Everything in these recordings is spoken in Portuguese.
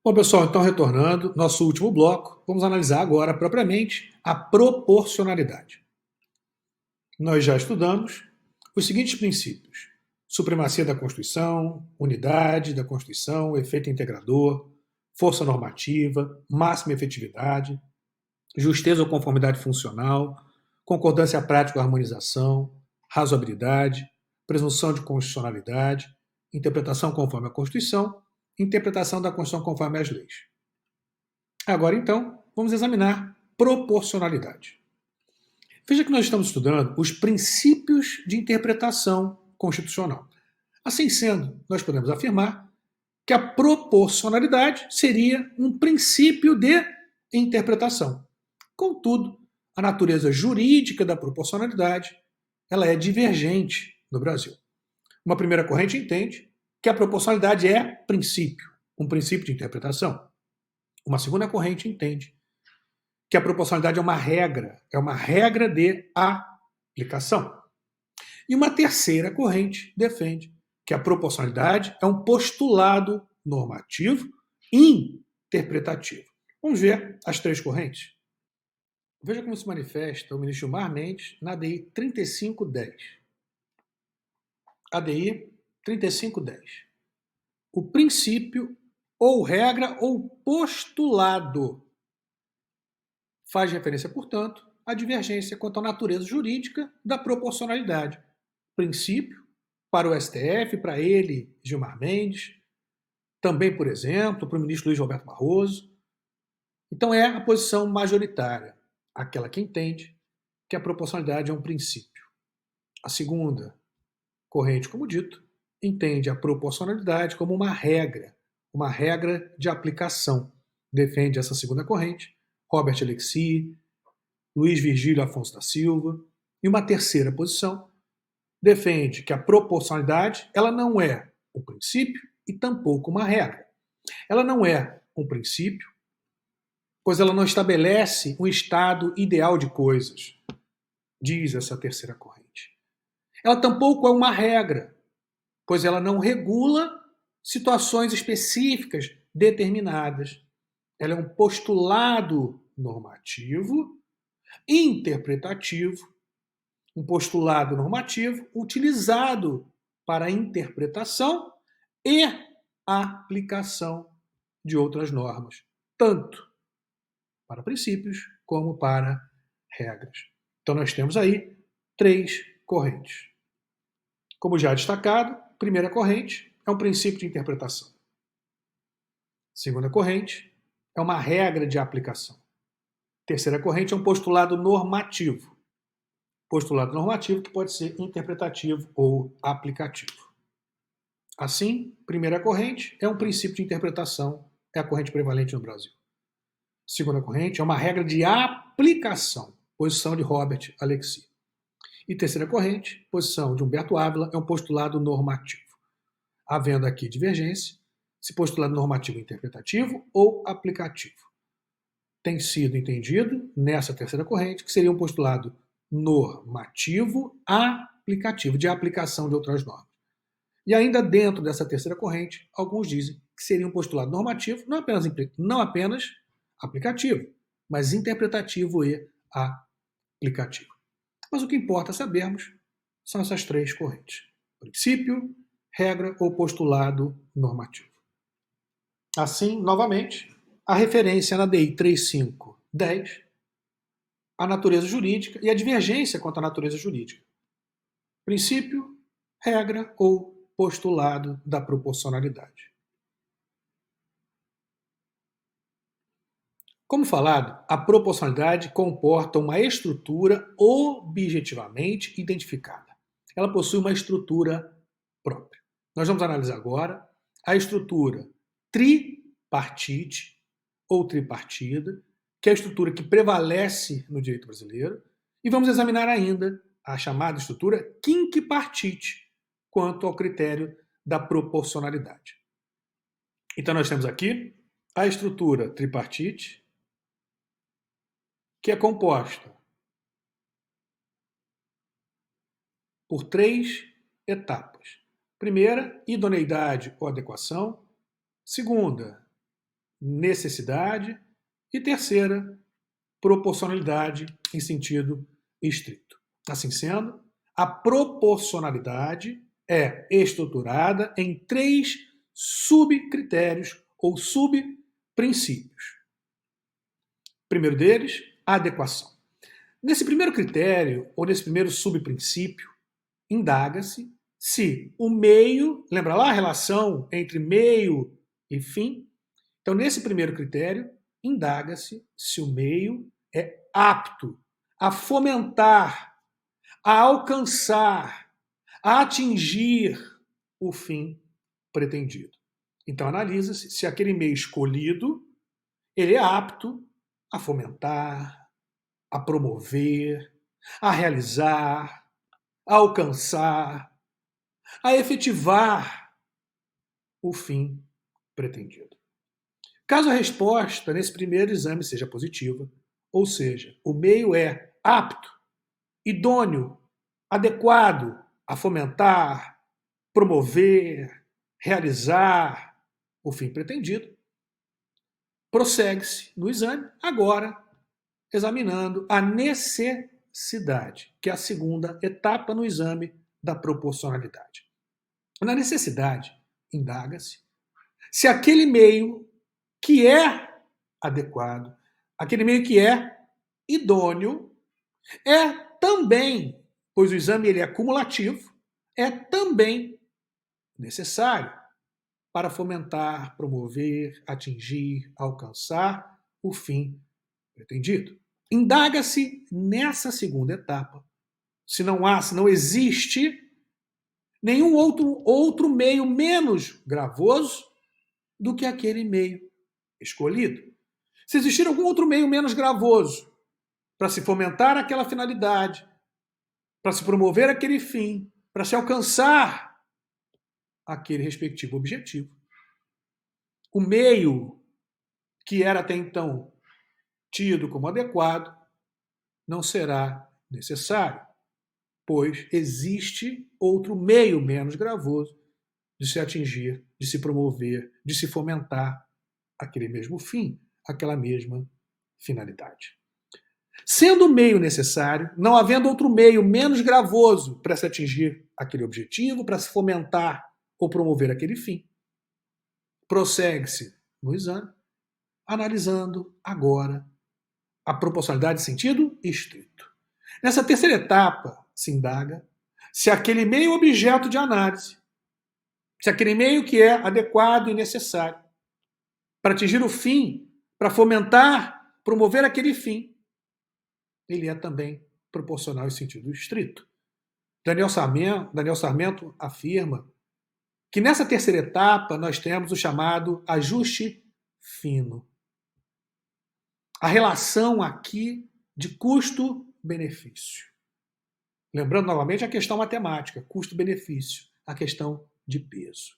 Bom, pessoal, então retornando, nosso último bloco, vamos analisar agora propriamente a proporcionalidade. Nós já estudamos os seguintes princípios: supremacia da Constituição, unidade da Constituição, efeito integrador, força normativa, máxima efetividade, justeza ou conformidade funcional, concordância prática ou harmonização, razoabilidade, presunção de constitucionalidade, interpretação conforme a Constituição, interpretação da Constituição conforme as leis. Agora, então, vamos examinar proporcionalidade. Veja que nós estamos estudando os princípios de interpretação constitucional. Assim sendo, nós podemos afirmar que a proporcionalidade seria um princípio de interpretação. Contudo, a natureza jurídica da proporcionalidade ela é divergente no Brasil. Uma primeira corrente entende que a proporcionalidade é princípio, um princípio de interpretação. Uma segunda corrente entende que a proporcionalidade é uma regra de aplicação. E uma terceira corrente defende que a proporcionalidade é um postulado normativo interpretativo. Vamos ver as três correntes? Veja como se manifesta o ministro Gilmar Mendes na ADI 3510. ADI 3510. O princípio ou regra ou postulado faz referência, portanto, à divergência quanto à natureza jurídica da proporcionalidade. Princípio, para o STF, para ele, Gilmar Mendes, também, por exemplo, para o ministro Luiz Roberto Barroso. Então, é a posição majoritária, aquela que entende que a proporcionalidade é um princípio. A segunda corrente, como dito, entende a proporcionalidade como uma regra de aplicação. Defende essa segunda corrente Robert Alexy, Luiz Virgílio Afonso da Silva. E uma terceira posição defende que a proporcionalidade ela não é um princípio e tampouco uma regra. Ela não é um princípio, pois ela não estabelece um estado ideal de coisas, diz essa terceira corrente. Ela tampouco é uma regra, pois ela não regula situações específicas determinadas. Ela é um postulado normativo, interpretativo, um postulado normativo utilizado para a interpretação e aplicação de outras normas, tanto para princípios como para regras. Então nós temos aí três correntes. Como já destacado, primeira corrente é um princípio de interpretação. Segunda corrente é uma regra de aplicação. Terceira corrente é um postulado normativo. Postulado normativo que pode ser interpretativo ou aplicativo. Assim, primeira corrente é um princípio de interpretação, é a corrente prevalente no Brasil. Segunda corrente é uma regra de aplicação, posição de Robert Alexy. E terceira corrente, posição de Humberto Ávila, é um postulado normativo. Havendo aqui divergência, se postulado normativo é interpretativo ou aplicativo. Tem sido entendido, nessa terceira corrente, que seria um postulado normativo aplicativo, de aplicação de outras normas. E ainda dentro dessa terceira corrente, alguns dizem que seria um postulado normativo, não apenas aplicativo, mas interpretativo e aplicativo. Mas o que importa sabermos são essas três correntes: princípio, regra ou postulado normativo. Assim, novamente, a referência na DI 3510, a natureza jurídica e a divergência quanto à natureza jurídica. Princípio, regra ou postulado da proporcionalidade. Como falado, a proporcionalidade comporta uma estrutura objetivamente identificada. Ela possui uma estrutura própria. Nós vamos analisar agora a estrutura tripartite ou tripartida, que é a estrutura que prevalece no direito brasileiro, e vamos examinar ainda a chamada estrutura quinquipartite, quanto ao critério da proporcionalidade. Então nós temos aqui a estrutura tripartite, que é composta por três etapas. Primeira, idoneidade ou adequação. Segunda, necessidade. E terceira, proporcionalidade em sentido estrito. Assim sendo, a proporcionalidade é estruturada em 3 subcritérios ou subprincípios. Primeiro deles, a adequação. Nesse primeiro critério, ou nesse primeiro subprincípio, indaga-se se o meio, lembra lá a relação entre meio e fim? Então, nesse primeiro critério, indaga-se se o meio é apto a fomentar, a alcançar, a atingir o fim pretendido. Então, analisa-se se aquele meio escolhido ele é apto a fomentar, a promover, a realizar, a alcançar, a efetivar o fim pretendido. Caso a resposta nesse primeiro exame seja positiva, ou seja, o meio é apto, idôneo, adequado a fomentar, promover, realizar o fim pretendido, prossegue-se no exame, agora examinando a necessidade, que é a segunda etapa no exame da proporcionalidade. Na necessidade, indaga-se se aquele meio que é adequado, aquele meio que é idôneo, é também, pois o exame ele é cumulativo, é também necessário para fomentar, promover, atingir, alcançar o fim pretendido. Indaga-se nessa segunda etapa se não existe nenhum outro meio menos gravoso do que aquele meio escolhido. Se existir algum outro meio menos gravoso para se fomentar aquela finalidade, para se promover aquele fim, para se alcançar aquele respectivo objetivo, o meio que era até então tido como adequado não será necessário, pois existe outro meio menos gravoso de se atingir, de se promover, de se fomentar aquele mesmo fim, aquela mesma finalidade. Sendo o meio necessário, não havendo outro meio menos gravoso para se atingir aquele objetivo, para se fomentar ou promover aquele fim, prossegue-se no exame, analisando agora a proporcionalidade em sentido estrito. Nessa terceira etapa, se indaga se aquele meio objeto de análise, se aquele meio que é adequado e necessário para atingir o fim, para fomentar, promover aquele fim, ele é também proporcional em sentido estrito. Daniel Sarmento afirma que nessa terceira etapa nós temos o chamado ajuste fino. A relação aqui de custo-benefício. Lembrando novamente a questão matemática, custo-benefício, a questão de peso.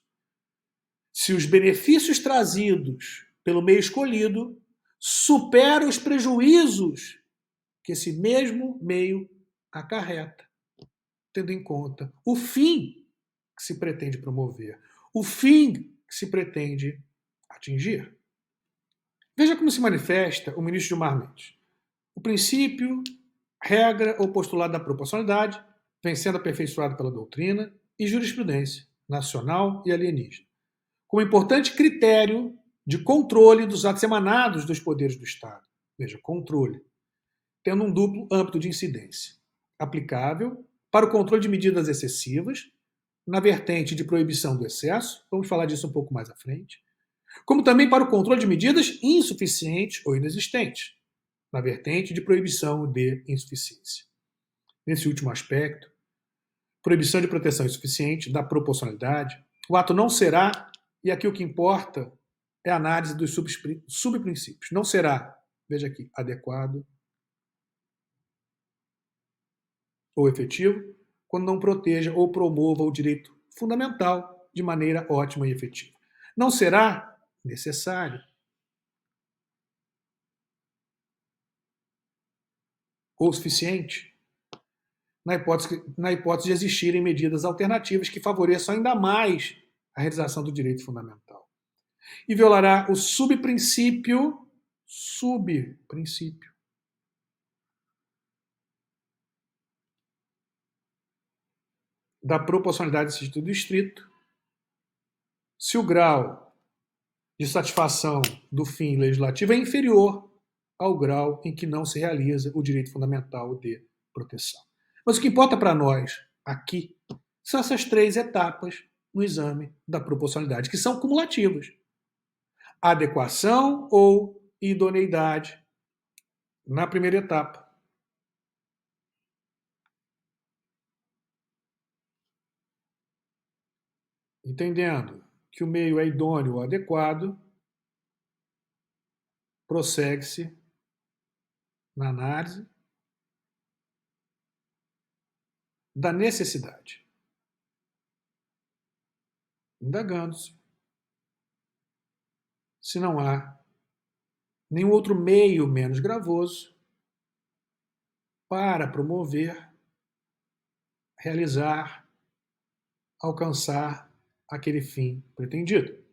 Se os benefícios trazidos pelo meio escolhido superam os prejuízos que esse mesmo meio acarreta, tendo em conta o fim que se pretende promover, o fim que se pretende atingir. Veja como se manifesta o ministro Gilmar Mendes. O princípio, regra ou postulado da proporcionalidade vem sendo aperfeiçoado pela doutrina e jurisprudência nacional e alienígena, como importante critério de controle dos atos emanados dos poderes do Estado. Veja, controle, tendo um duplo âmbito de incidência, aplicável para o controle de medidas excessivas, na vertente de proibição do excesso, vamos falar disso um pouco mais à frente, como também para o controle de medidas insuficientes ou inexistentes, na vertente de proibição de insuficiência. Nesse último aspecto, proibição de proteção insuficiente da proporcionalidade, o ato não será, e aqui o que importa é a análise dos subprincípios, não será, veja aqui, adequado ou efetivo, quando não proteja ou promova o direito fundamental de maneira ótima e efetiva. Não será necessário ou suficiente na hipótese de existirem medidas alternativas que favoreçam ainda mais a realização do direito fundamental. e violará o subprincípio da proporcionalidade de sentido estrito se o grau de satisfação do fim legislativo é inferior ao grau em que não se realiza o direito fundamental de proteção. Mas o que importa para nós aqui são essas 3 etapas no exame da proporcionalidade, que são cumulativas. Adequação ou idoneidade na primeira etapa. Entendendo que o meio é idôneo ou adequado, prossegue-se na análise da necessidade, indagando-se se não há nenhum outro meio menos gravoso para promover, realizar, alcançar aquele fim pretendido.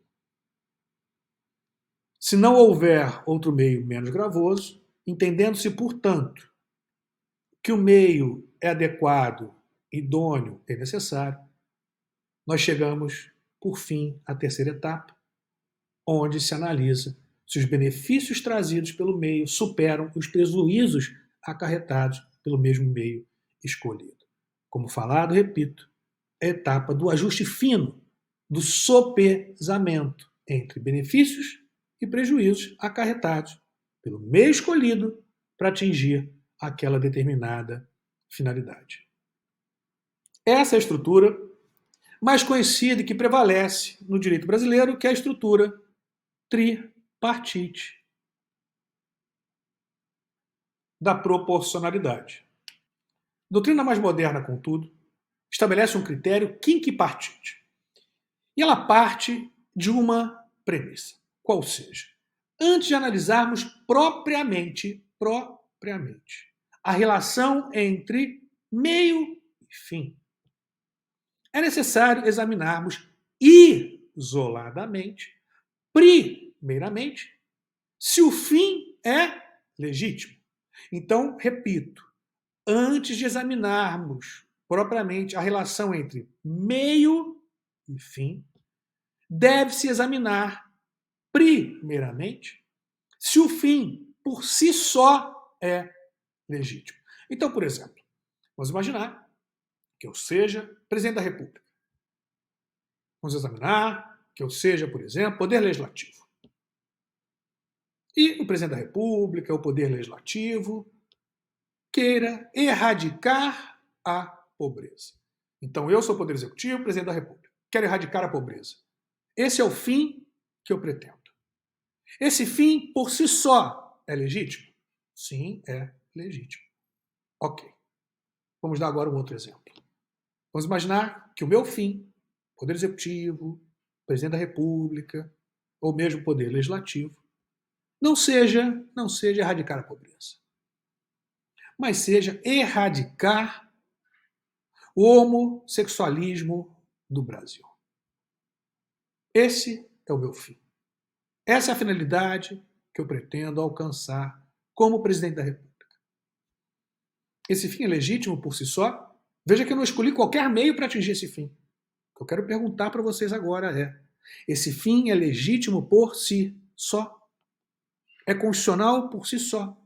Se não houver outro meio menos gravoso, entendendo-se, portanto, que o meio é adequado, idôneo e necessário, nós chegamos, por fim, à terceira etapa, onde se analisa se os benefícios trazidos pelo meio superam os prejuízos acarretados pelo mesmo meio escolhido. Como falado, repito, é a etapa do ajuste fino, do sopesamento entre benefícios e prejuízos acarretados pelo meio escolhido para atingir aquela determinada finalidade. Essa é a estrutura mais conhecida e que prevalece no direito brasileiro, que é a estrutura tripartite da proporcionalidade. A doutrina mais moderna, contudo, estabelece um critério quinquipartite. E ela parte de uma premissa, qual seja, antes de analisarmos propriamente a relação entre meio e fim, é necessário examinarmos isoladamente, primeiramente, se o fim é legítimo. Então, repito, antes de examinarmos propriamente a relação entre meio e fim, deve-se examinar, primeiramente, se o fim por si só é legítimo. Então, por exemplo, vamos imaginar que eu seja presidente da República. Vamos examinar que eu seja, por exemplo, poder legislativo. E o presidente da República, o poder legislativo, queira erradicar a pobreza. Então, eu sou o poder executivo, presidente da República. Quero erradicar a pobreza. Esse é o fim que eu pretendo. Esse fim, por si só, é legítimo? Sim, é legítimo. Ok. Vamos dar agora um outro exemplo. Vamos imaginar que o meu fim, poder executivo, presidente da República, ou mesmo poder legislativo, não seja erradicar a pobreza, mas seja erradicar o homossexualismo do Brasil. Esse é o meu fim. Essa é a finalidade que eu pretendo alcançar como presidente da República. Esse fim é legítimo por si só? Veja que eu não escolhi qualquer meio para atingir esse fim. O que eu quero perguntar para vocês agora é: esse fim é legítimo por si só? É constitucional por si só?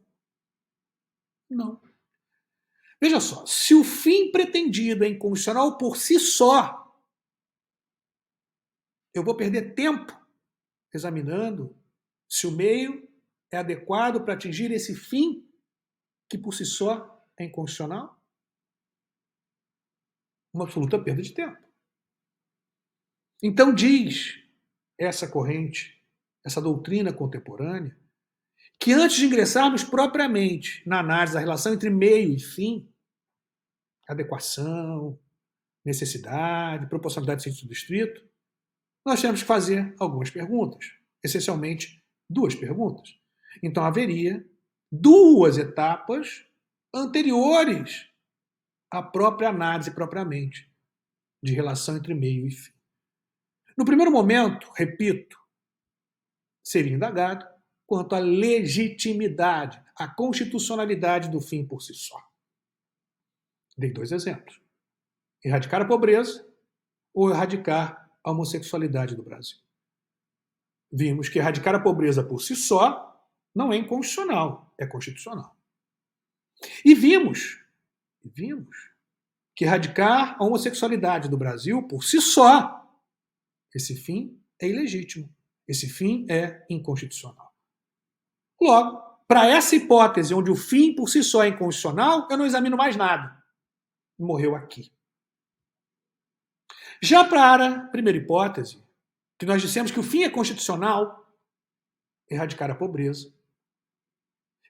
Não. Veja só, se o fim pretendido é inconstitucional por si só, eu vou perder tempo examinando se o meio é adequado para atingir esse fim que por si só é inconstitucional? Uma absoluta perda de tempo. Então diz essa corrente, essa doutrina contemporânea, que antes de ingressarmos propriamente na análise da relação entre meio e fim, adequação, necessidade, proporcionalidade de sentido estrito, nós temos que fazer algumas perguntas, essencialmente 2 perguntas. Então haveria 2 etapas anteriores à própria análise propriamente de relação entre meio e fim. No primeiro momento, repito, seria indagado quanto à legitimidade, à constitucionalidade do fim por si só. Dei 2 exemplos. Erradicar a pobreza ou erradicar a homossexualidade do Brasil. Vimos que erradicar a pobreza por si só não é inconstitucional, é constitucional. E vimos que erradicar a homossexualidade do Brasil por si só, esse fim é ilegítimo, esse fim é inconstitucional. Logo, para essa hipótese onde o fim por si só é inconstitucional, eu não examino mais nada. Morreu aqui. Já para a primeira hipótese, que nós dissemos que o fim é constitucional, erradicar a pobreza,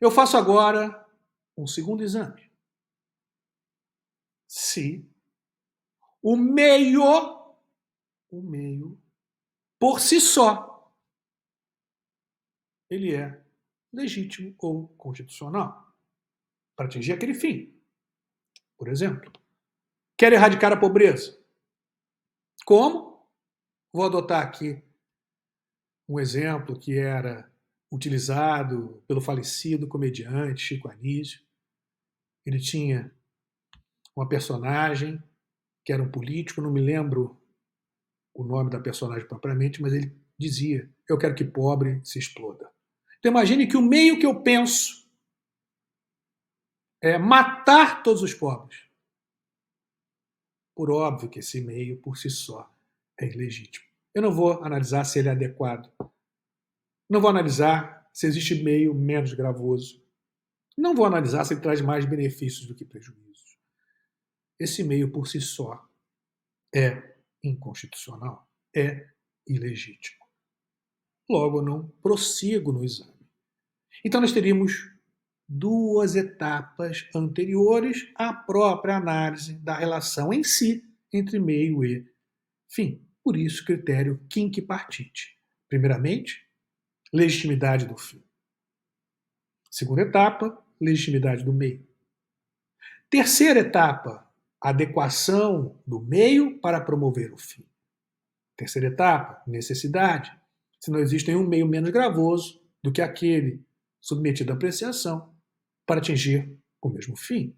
eu faço agora um segundo exame. Se o meio, por si só, ele é legítimo ou constitucional para atingir aquele fim. Por exemplo, quer erradicar a pobreza? Como? Vou adotar aqui um exemplo que era utilizado pelo falecido comediante Chico Anísio. Ele tinha uma personagem que era um político, não me lembro o nome da personagem propriamente, mas ele dizia: eu quero que pobre se exploda. Então imagine que o meio que eu penso é matar todos os pobres. Por óbvio que esse meio, por si só, é ilegítimo. Eu não vou analisar se ele é adequado. Não vou analisar se existe meio menos gravoso. Não vou analisar se ele traz mais benefícios do que prejuízos. Esse meio, por si só, é inconstitucional, é ilegítimo. Logo, eu não prossigo no exame. Então, nós teríamos 2 etapas anteriores à própria análise da relação em si entre meio e fim. Por isso, critério quinque partite. Primeiramente, legitimidade do fim. Segunda etapa, legitimidade do meio. Terceira etapa, adequação do meio para promover o fim. Terceira etapa, necessidade. Se não existe nenhum meio menos gravoso do que aquele submetido à apreciação para atingir o mesmo fim.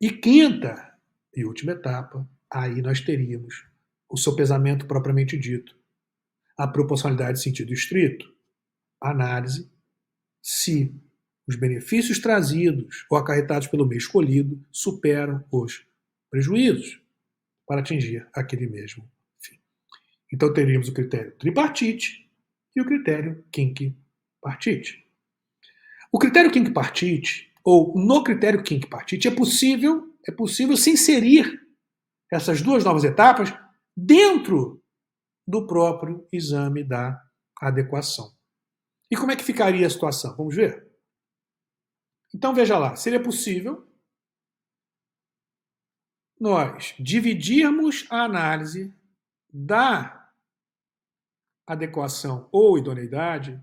E quinta e última etapa, aí nós teríamos o sopesamento propriamente dito, a proporcionalidade em sentido estrito, a análise se os benefícios trazidos ou acarretados pelo meio escolhido superam os prejuízos para atingir aquele mesmo fim. Então teríamos o critério tripartite e o critério quinque partite. O critério quinque partite, ou no critério quinque partite, é possível se inserir essas 2 novas etapas dentro do próprio exame da adequação. E como é que ficaria a situação? Vamos ver? Então, veja lá, seria possível nós dividirmos a análise da adequação ou idoneidade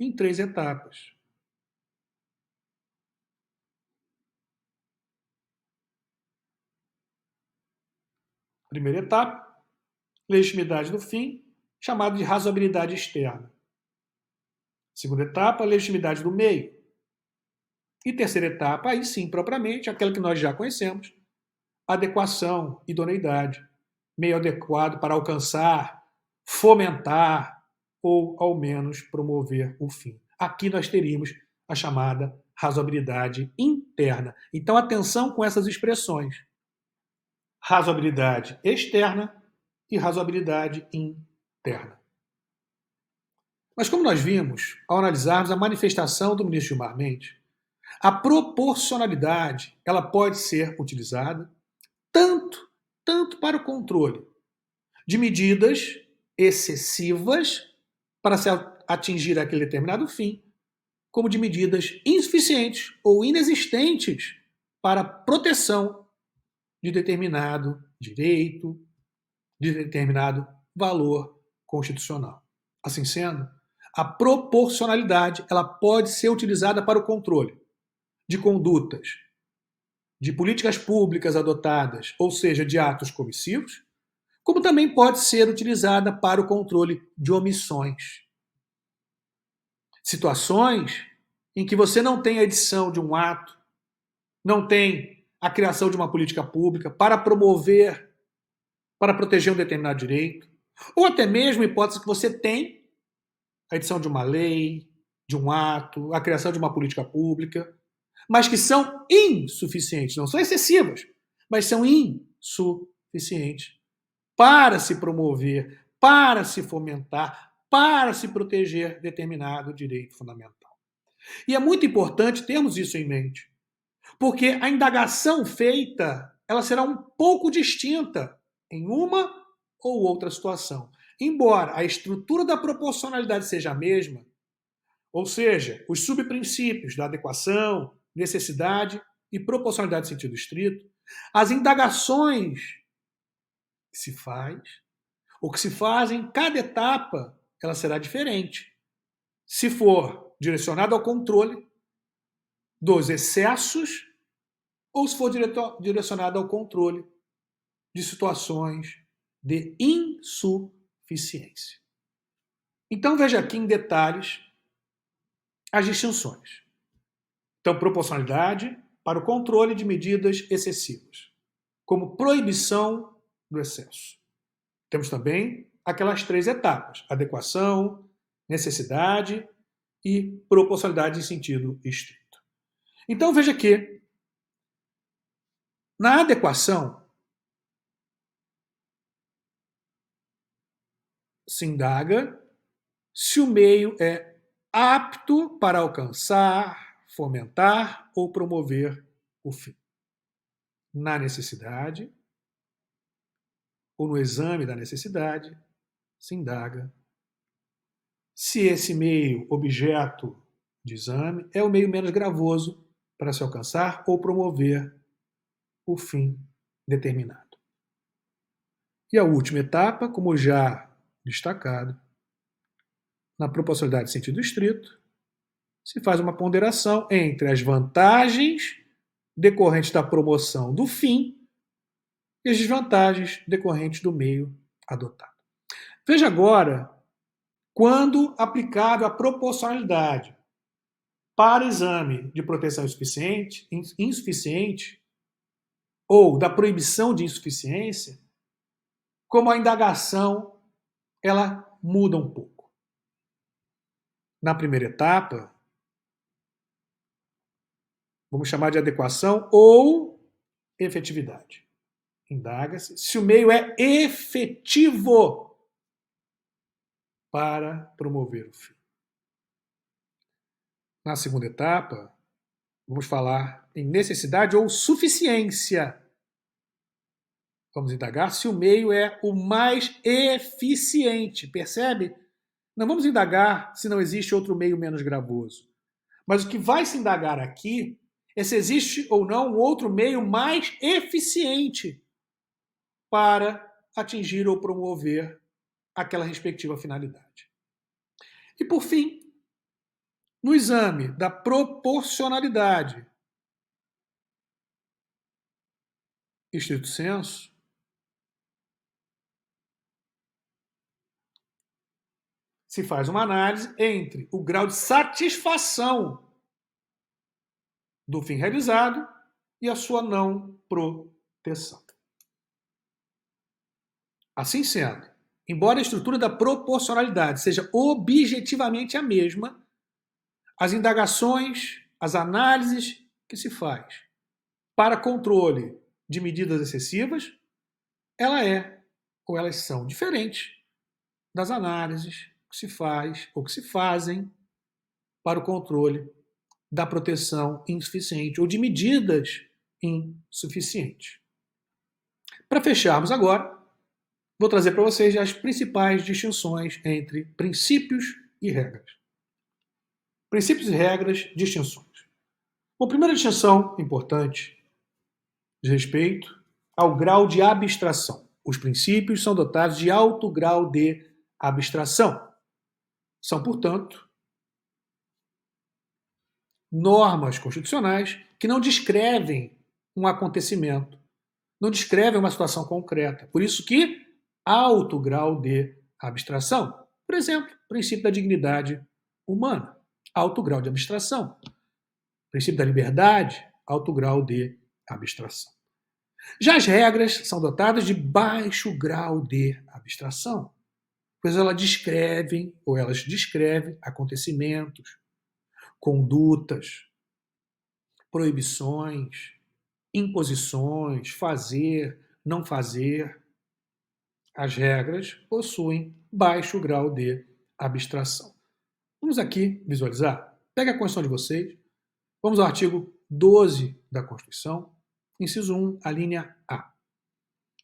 em 3 etapas. Primeira etapa, legitimidade do fim, chamado de razoabilidade externa. Segunda etapa, legitimidade do meio. E terceira etapa, aí sim, propriamente, aquela que nós já conhecemos, adequação, idoneidade, meio adequado para alcançar, fomentar ou, ao menos, promover o fim. Aqui nós teríamos a chamada razoabilidade interna. Então, atenção com essas expressões. Razoabilidade externa e razoabilidade interna. Mas como nós vimos, ao analisarmos a manifestação do ministro Gilmar Mendes, a proporcionalidade ela pode ser utilizada tanto para o controle de medidas excessivas para se atingir aquele determinado fim, como de medidas insuficientes ou inexistentes para a proteção de determinado direito, de determinado valor constitucional. Assim sendo, a proporcionalidade ela pode ser utilizada para o controle de condutas, de políticas públicas adotadas, ou seja, de atos comissivos, como também pode ser utilizada para o controle de omissões. Situações em que você não tem a edição de um ato, não tem a criação de uma política pública para promover, para proteger um determinado direito, ou até mesmo hipótese que você tem a edição de uma lei, de um ato, a criação de uma política pública, mas que são insuficientes, não são excessivas, mas são insuficientes para se promover, para se fomentar, para se proteger determinado direito fundamental. E é muito importante termos isso em mente, porque a indagação feita, ela será um pouco distinta em uma ou outra situação. Embora a estrutura da proporcionalidade seja a mesma, ou seja, os subprincípios da adequação, necessidade e proporcionalidade em sentido estrito, as indagações que se faz, ou que se faz em cada etapa, ela será diferente. Se for direcionado ao controle dos excessos, ou se for direcionado ao controle de situações de insuficiência. Então veja aqui em detalhes as distinções. Então, proporcionalidade para o controle de medidas excessivas, como proibição do excesso. Temos também aquelas 3 etapas: adequação, necessidade e proporcionalidade em sentido estrito. Então veja que na adequação se indaga se o meio é apto para alcançar, fomentar ou promover o fim. Na necessidade, ou no exame da necessidade, se indaga se esse meio objeto de exame é o meio menos gravoso para se alcançar ou promover o fim determinado. E a última etapa, como já destacado, na proporcionalidade em sentido estrito, se faz uma ponderação entre as vantagens decorrentes da promoção do fim e as desvantagens decorrentes do meio adotado. Veja agora quando aplicável a proporcionalidade para exame de proteção insuficiente ou da proibição de insuficiência, como a indagação ela muda um pouco. Na primeira etapa, vamos chamar de adequação ou efetividade. Indaga-se se o meio é efetivo para promover o fim. Na segunda etapa, vamos falar em necessidade ou suficiência. Vamos indagar se o meio é o mais eficiente, percebe? Não vamos indagar se não existe outro meio menos gravoso. Mas o que vai se indagar aqui é se existe ou não um outro meio mais eficiente para atingir ou promover aquela respectiva finalidade. E por fim, no exame da proporcionalidade, estrito sensu, se faz uma análise entre o grau de satisfação do fim realizado e a sua não proteção. Assim sendo, embora a estrutura da proporcionalidade seja objetivamente a mesma, as indagações, as análises que se faz para controle de medidas excessivas, ela é ou elas são diferentes das análises que se faz ou que se fazem para o controle da proteção insuficiente ou de medidas insuficientes. Para fecharmos agora, vou trazer para vocês as principais distinções entre princípios e regras. Princípios e regras, distinções. Bom, primeira distinção importante diz respeito ao grau de abstração. Os princípios são dotados de alto grau de abstração. São, portanto, normas constitucionais que não descrevem um acontecimento, não descrevem uma situação concreta. Por isso que alto grau de abstração. Por exemplo, princípio da dignidade humana, alto grau de abstração. Princípio da liberdade, alto grau de abstração. Já as regras são dotadas de baixo grau de abstração, pois elas descrevem acontecimentos, condutas, proibições, imposições, fazer, não fazer. As regras possuem baixo grau de abstração. Vamos aqui visualizar. Pega a Constituição de vocês. Vamos ao artigo 12 da Constituição, inciso 1, a linha A.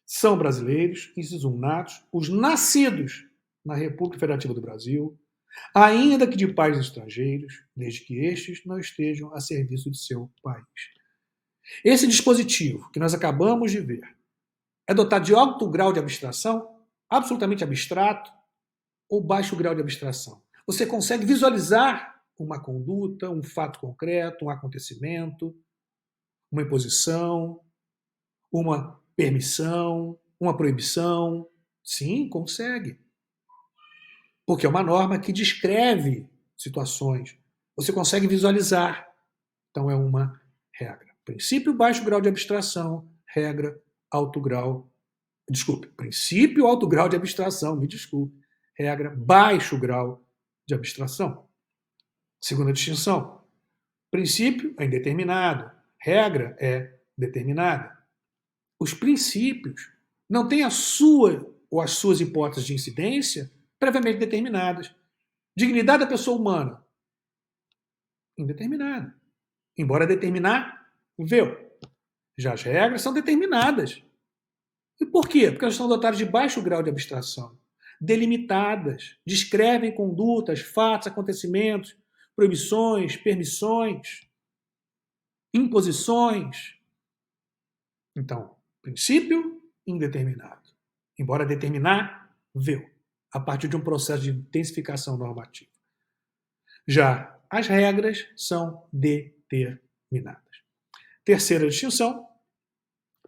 São brasileiros, inciso 1, natos, os nascidos na República Federativa do Brasil, ainda que de pais estrangeiros, desde que estes não estejam a serviço de seu país. Esse dispositivo que nós acabamos de ver é dotado de alto grau de abstração, absolutamente abstrato, ou baixo grau de abstração. Você consegue visualizar uma conduta, um fato concreto, um acontecimento, uma imposição, uma permissão, uma proibição. Sim, consegue. Porque é uma norma que descreve situações. Você consegue visualizar. Então é uma regra. Princípio, baixo grau de abstração. Regra, alto grau. Desculpe, princípio, alto grau de abstração. Me desculpe. Regra, baixo grau de abstração. Segunda distinção. Princípio é indeterminado. Regra é determinada. Os princípios não têm a sua ou as suas hipóteses de incidência previamente determinadas. Dignidade da pessoa humana, indeterminada. Embora determinável. Já as regras são determinadas. E por quê? Porque elas são dotadas de baixo grau de abstração. Delimitadas, descrevem condutas, fatos, acontecimentos, proibições, permissões, imposições. Então, princípio indeterminado, embora determinável, a partir de um processo de intensificação normativa. Já as regras são determinadas. Terceira distinção,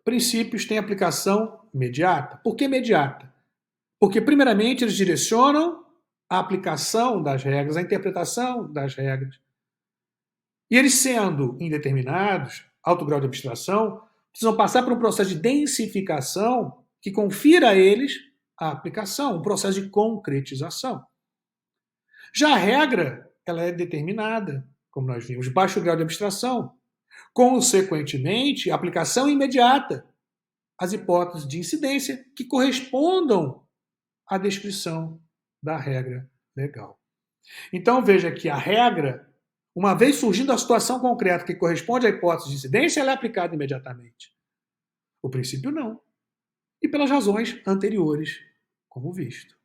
princípios têm aplicação imediata. Por que imediata? Porque, primeiramente, eles direcionam a aplicação das regras, a interpretação das regras. E eles, sendo indeterminados, alto grau de abstração, precisam passar por um processo de densificação que confira a eles a aplicação, um processo de concretização. Já a regra, ela é determinada, como nós vimos, baixo grau de abstração. Consequentemente, aplicação imediata às hipóteses de incidência que correspondam à descrição da regra legal. Então, veja que a regra, uma vez surgindo a situação concreta que corresponde à hipótese de incidência, ela é aplicada imediatamente. O princípio não. E pelas razões anteriores, como visto.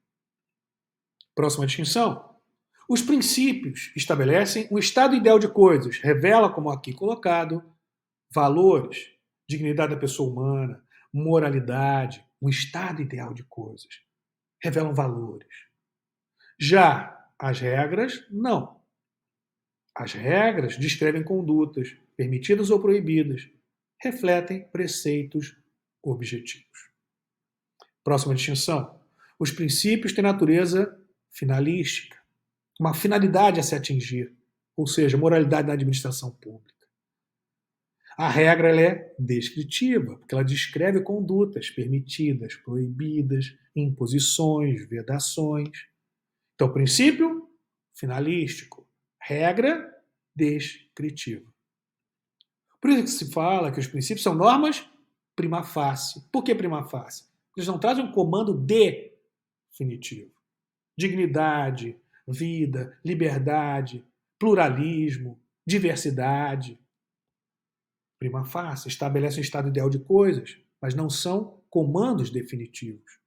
Próxima distinção. Os princípios estabelecem um estado ideal de coisas, revela, como aqui colocado, valores, dignidade da pessoa humana, moralidade, um estado ideal de coisas. Revelam valores. Já as regras, não. As regras descrevem condutas, permitidas ou proibidas, refletem preceitos objetivos. Próxima distinção. Os princípios têm natureza finalística, uma finalidade a se atingir, ou seja, moralidade na administração pública. A regra ela é descritiva, porque ela descreve condutas permitidas, proibidas, imposições, vedações. Então, princípio finalístico, regra descritiva. Por isso que se fala que os princípios são normas prima facie. Por que prima facie? Eles não trazem um comando definitivo. Dignidade, vida, liberdade, pluralismo, diversidade. Prima facie, estabelece um estado ideal de coisas, mas não são comandos definitivos.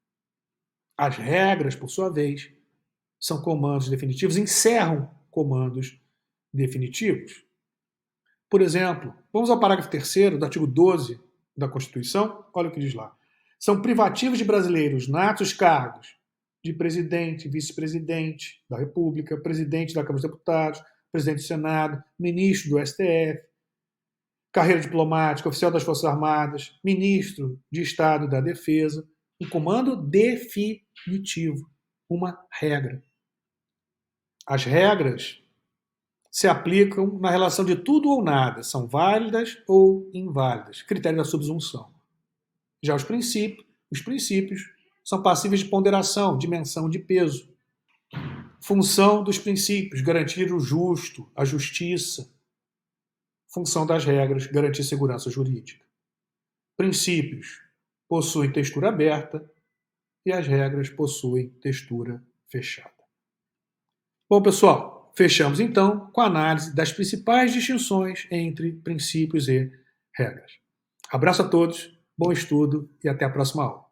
As regras, por sua vez, são comandos definitivos, encerram comandos definitivos. Por exemplo, vamos ao parágrafo 3º do artigo 12 da Constituição, olha o que diz lá. São privativos de brasileiros natos cargos de presidente, vice-presidente da República, presidente da Câmara dos Deputados, presidente do Senado, ministro do STF, carreira diplomática, oficial das Forças Armadas, ministro de Estado da Defesa, Um comando definitivo, uma regra. As regras se aplicam na relação de tudo ou nada, são válidas ou inválidas, critério da subsunção. Já os princípios são passíveis de ponderação, dimensão de peso. Função dos princípios, garantir o justo, a justiça. Função das regras, garantir segurança jurídica. Princípios possuem textura aberta e as regras possuem textura fechada. Bom, pessoal, fechamos então com a análise das principais distinções entre princípios e regras. Abraço a todos, bom estudo e até a próxima aula.